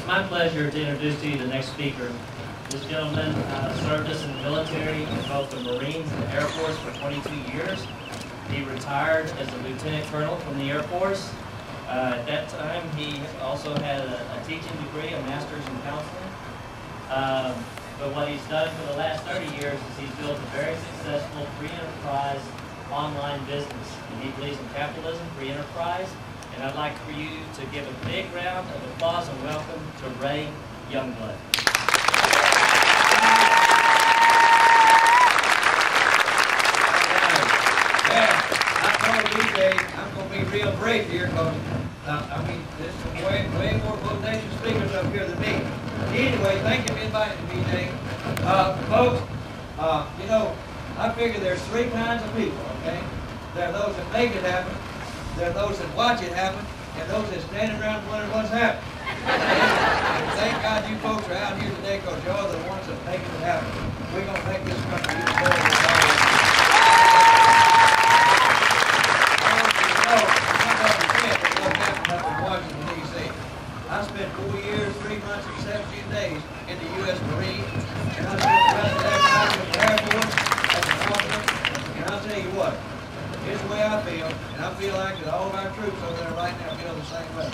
It's my pleasure to introduce to you the next speaker. This gentleman served us in the military in both the Marines and the Air Force for 22 years. He retired as a lieutenant colonel from the Air Force. At that time, he also had a teaching degree, a master's in counseling. But what he's done for the last 30 years is he's built a very successful free enterprise online business. And he believes in capitalism, free enterprise. And I'd like for you to give a big round of applause and welcome to Ray Youngblood. I told DJ I'm going to be real brave here because, there's some way more bodacious speakers up here than me. Anyway, thank you for inviting me, DJ. Folks, I figure there's three kinds of people, okay? There are those that make it happen, there are those that watch it happen, and those that stand around wondering what's happening. And thank God you folks are out here today because you're the ones that make it happen. We're going to make this country even better than it's already. Washington, D.C. I spent 4 years, 3 months, and 17 days in the U.S. Marines, and I spent the rest of that time in the Airforce as an officer, and I'll tell you what, here's the way I feel, and I feel like that all of our troops over there right now feel the same way.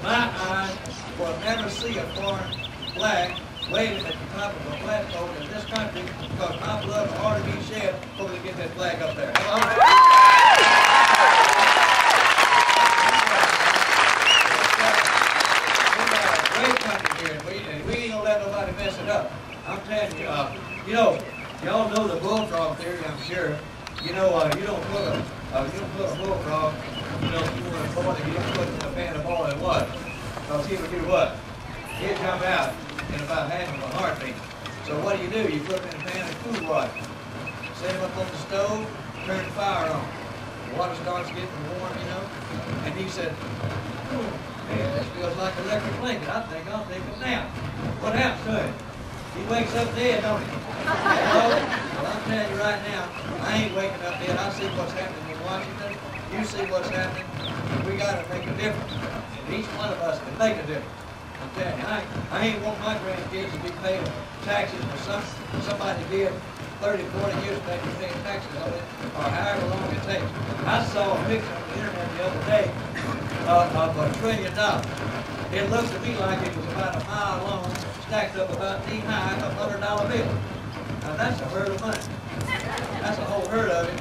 My eyes will never see a foreign flag waving at the top of a flagpole in this country because my blood will already be shed before we get that flag up there. Great country here, and we ain't gonna let nobody mess it up. I'm telling you, y'all know the bullfrog theory, I'm sure. You don't put a bullfrog, you want to boil it, you don't put it in a pan of boiling water. Because he would do what? He'd jump out in about half of a heartbeat. So what do? You put him in a pan of cool water. Set him up on the stove, turn the fire on. The water starts getting warm, and he said, man, this feels like an electric blanket. I think I'll take a nap. What happens to him? He wakes up dead, don't he? Well, I'm telling you right now, I ain't waking up dead. I see what's happening in Washington. You see what's happening. We got to make a difference. And each one of us can make a difference. I'm telling you, I ain't want my grandkids to be paying taxes for somebody did 30, 40 years back to paying taxes on it, or however long it takes. I saw a picture on the internet the other day of $1 trillion. It looked to me like it was about a mile long, stacked up about knee-high, $100 bill. Now that's a herd of money. That's a whole herd of it.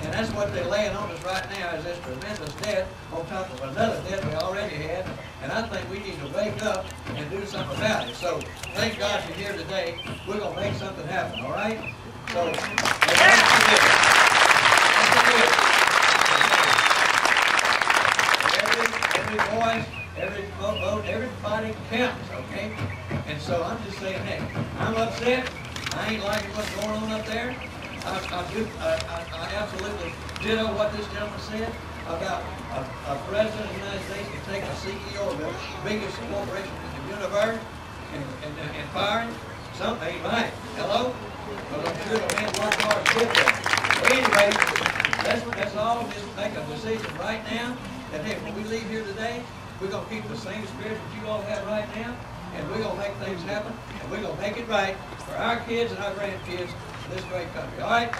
And that's what they're laying on us right now is this tremendous debt on top of another debt we already had. And I think we need to wake up and do something about it. So thank God you're here today. We're going to make something happen, all right? So, every voice, every vote, everybody counts, okay? And so I'm just saying that. I'm upset. I ain't liking what's going on up there. I absolutely ditto what this gentleman said about a president of the United States can take a CEO of the biggest corporation in the universe and fire him. Something ain't right. Hello? Because I'm sure the man worked hard to get there. But anyway, let's all just make a decision right now that, hey, when we leave here today, we're going to keep the same spirit that you all have right now, and we're going to make things happen, and we're going to make it right for our kids and our grandkids in this great country. All right?